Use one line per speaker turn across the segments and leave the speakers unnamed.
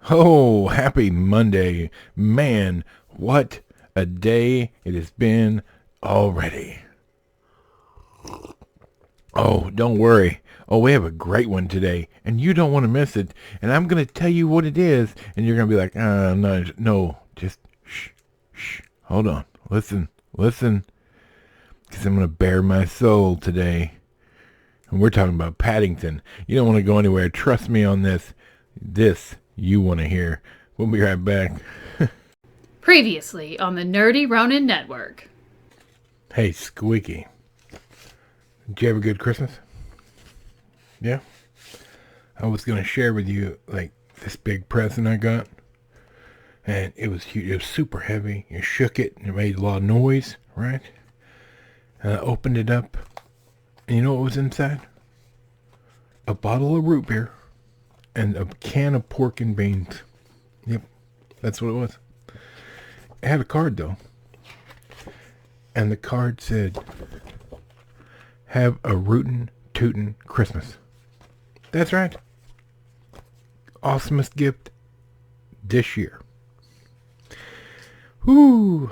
Oh, happy Monday. Man, what a day it has been already. Oh, don't worry. Oh, we have a great one today, and you don't want to miss it. And I'm going to tell you what it is, and you're going to be like, no, just shh. Hold on. Listen, because I'm going to bare my soul today. And we're talking about Paddington. You don't want to go anywhere. Trust me on this. This you want to hear. We'll be right back.
Previously on the Nerdy Ronin Network.
Hey, Squeaky. Did you have a good Christmas? Yeah? I was going to share with you, this big present I got. And it was huge. It was super heavy. You shook it, and it made a lot of noise, right? And I opened it up. And you know what was inside? A bottle of root beer and a can of pork and beans. Yep, that's what it was. It had a card, though. And the card said, have a rootin' tootin' Christmas. That's right. Awesomest gift this year. Whoo!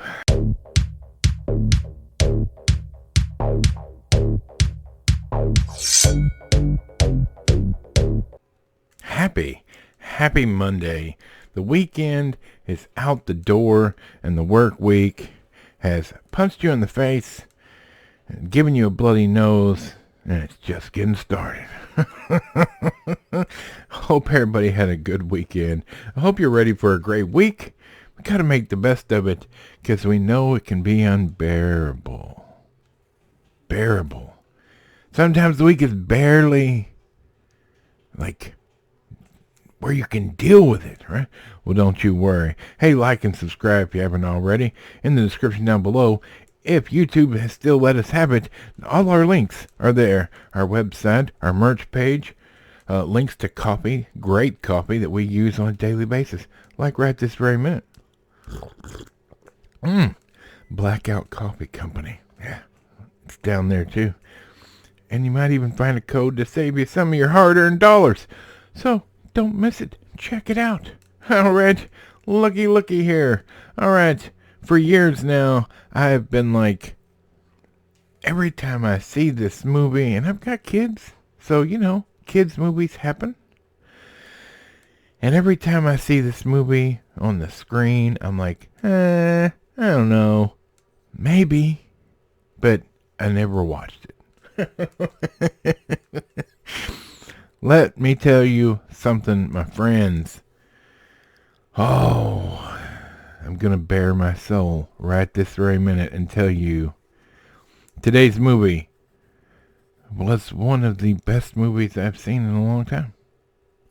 Happy Monday. The weekend is out the door and the work week has punched you in the face and given you a bloody nose, and it's just getting started. Hope everybody had a good weekend. I hope you're ready for a great week. We gotta make the best of it because we know it can be unbearable. Sometimes the week is barely where you can deal with it, right? Well, don't you worry. Hey, like and subscribe if you haven't already. In the description down below, if YouTube has still let us have it, all our links are there. Our website, our merch page, links to coffee, great coffee that we use on a daily basis, like right this very minute. Blackout Coffee Company. Yeah, it's down there too. And you might even find a code to save you some of your hard-earned dollars. So, don't miss it. Check it out. All right. Looky here. All right. For years now, I've been every time I see this movie, and I've got kids, so, kids movies happen. And every time I see this movie on the screen, I'm like, I don't know. Maybe. But I never watched it. Let me tell you something, my friends. Oh, I'm going to bare my soul right this very minute and tell you today's movie was one of the best movies I've seen in a long time.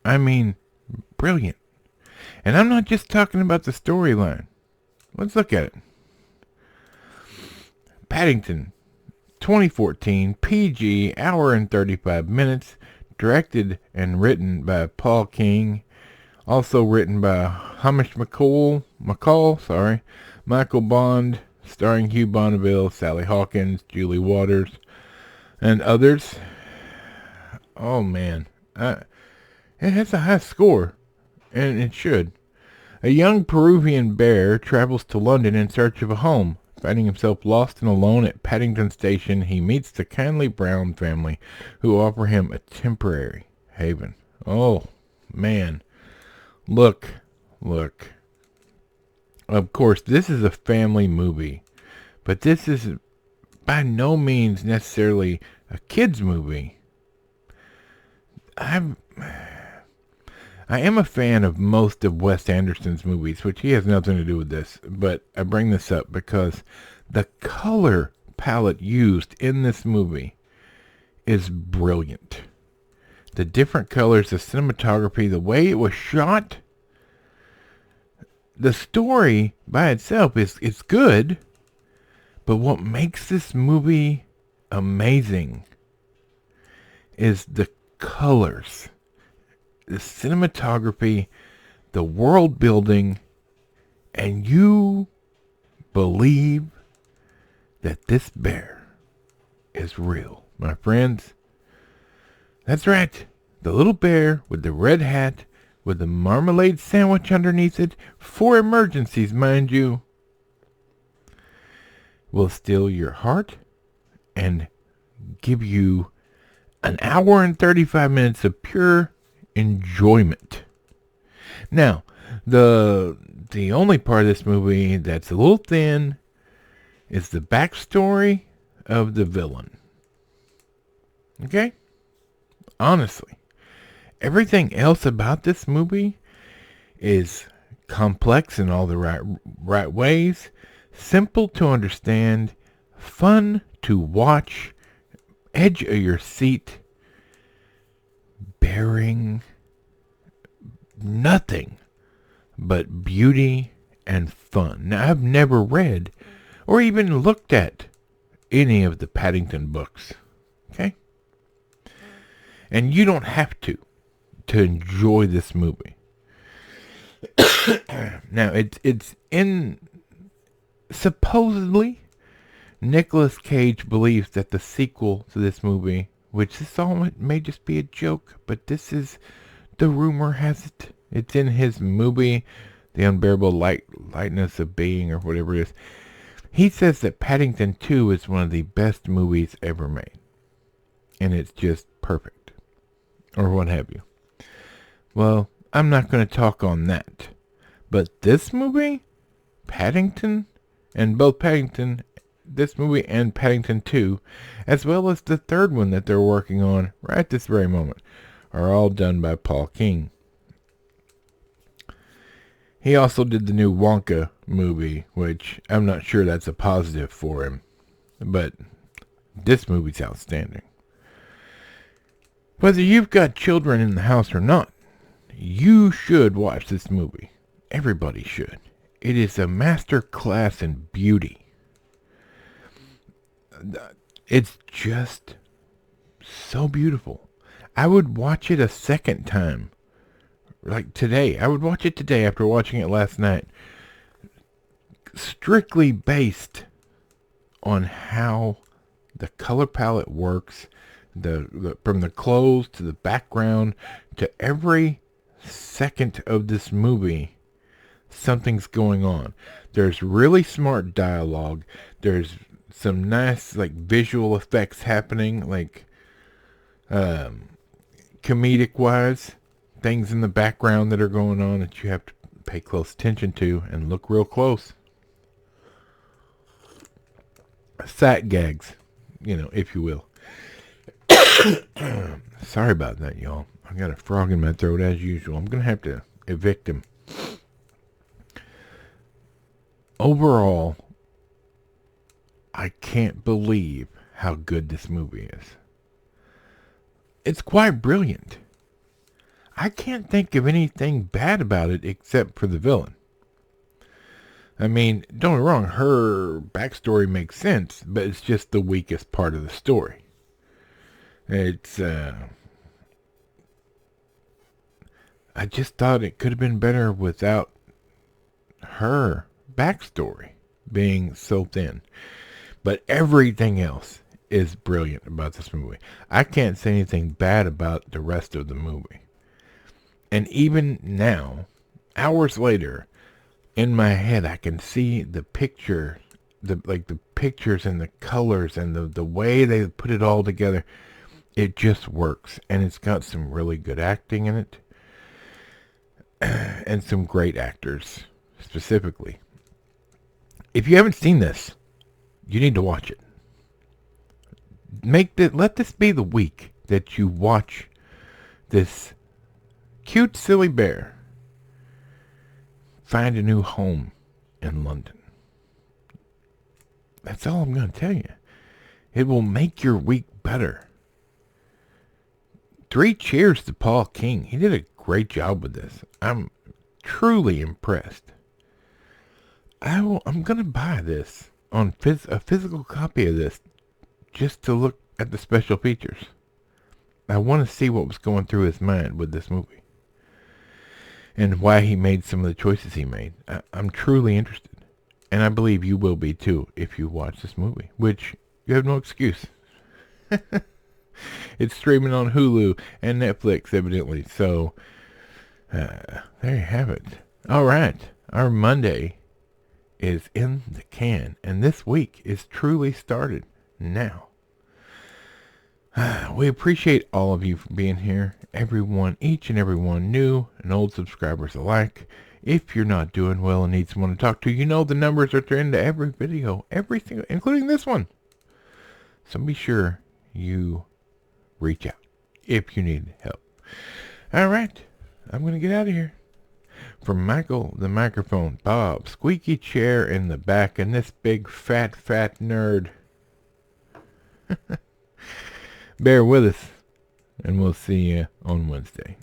I mean, brilliant. And I'm not just talking about the storyline. Let's look at it. Paddington, 2014, PG, hour and 35 minutes. Directed and written by Paul King. Also written by Hamish McCall, Michael Bond, starring Hugh Bonneville, Sally Hawkins, Julie Waters, and others. Oh man, it has a high score, and it should. A young Peruvian bear travels to London in search of a home. Finding himself lost and alone at Paddington Station, he meets the kindly Brown family, who offer him a temporary haven. Oh, man. Look. Of course, this is a family movie, but this is by no means necessarily a kid's movie. I am a fan of most of Wes Anderson's movies, which he has nothing to do with this, but I bring this up because the color palette used in this movie is brilliant. The different colors, the cinematography, the way it was shot, the story by itself is good, but what makes this movie amazing is the colors. The cinematography, the world building, and you believe that this bear is real, my friends. That's right. The little bear with the red hat with a marmalade sandwich underneath it, for emergencies, mind you, will steal your heart and give you an hour and 35 minutes of pure enjoyment. Now, the only part of this movie that's a little thin is the backstory of the villain. Okay? Honestly, everything else about this movie is complex in all the right ways, simple to understand, fun to watch, edge of your seat, bearing nothing but beauty and fun. Now, I've never read or even looked at any of the Paddington books. Okay? And you don't have to enjoy this movie. Now, it's in... Supposedly, Nicolas Cage believes that the sequel to this movie, which this all may just be a joke, but this is... The rumor has it. It's in his movie, The Unbearable Lightness of Being, or whatever it is. He says that Paddington 2 is one of the best movies ever made. And it's just perfect. Or what have you. Well, I'm not going to talk on that. But this movie, Paddington, and both Paddington, this movie and Paddington 2, as well as the third one that they're working on right this very moment, are all done by Paul King. He also did the new Wonka movie, which I'm not sure that's a positive for him. But this movie's outstanding. Whether you've got children in the house or not, you should watch this movie. Everybody should. It is a master class in beauty. It's just so beautiful. I would watch it a second time. Like today. I would watch it today after watching it last night. Strictly based on how the color palette works. From the clothes to the background to every second of this movie, something's going on. There's really smart dialogue. There's some nice visual effects happening, comedic wise, things in the background that are going on that you have to pay close attention to and look real close. Sat gags, if you will. Sorry about that, y'all. I got a frog in my throat as usual. I'm going to have to evict him. Overall, I can't believe how good this movie is. It's quite brilliant. I can't think of anything bad about it except for the villain. I mean, don't get me wrong, her backstory makes sense, but it's just the weakest part of the story. It's, I just thought it could have been better without her backstory being so thin. But everything else is brilliant about this movie. I can't say anything bad about the rest of the movie. And even now, hours later, in my head, I can see the picture, the pictures and the colors and the way they put it all together. It just works, and it's got some really good acting in it, and some great actors, specifically. If you haven't seen this, you need to watch it. Let this be the week that you watch this cute, silly bear find a new home in London. That's all I'm going to tell you. It will make your week better. 3 cheers to Paul King. He did a great job with this. I'm truly impressed. I'm going to buy this on a physical copy of this just to look at the special features. I want to see what was going through his mind with this movie and why he made some of the choices he made. I'm truly interested. And I believe you will be too if you watch this movie, which you have no excuse. It's streaming on Hulu and Netflix, evidently. So There you have it. All right. Our Monday is in the can, and this week is truly started now. We appreciate all of you for being here. Everyone, each and every one, new and old subscribers alike. If you're not doing well and need someone to talk to, you know the numbers are at the end of every video, everything, including this one. So be sure you reach out if you need help. All right, I'm going to get out of here. From Michael, the microphone, Bob, squeaky chair in the back, and this big fat nerd. Bear with us, and we'll see you on Wednesday.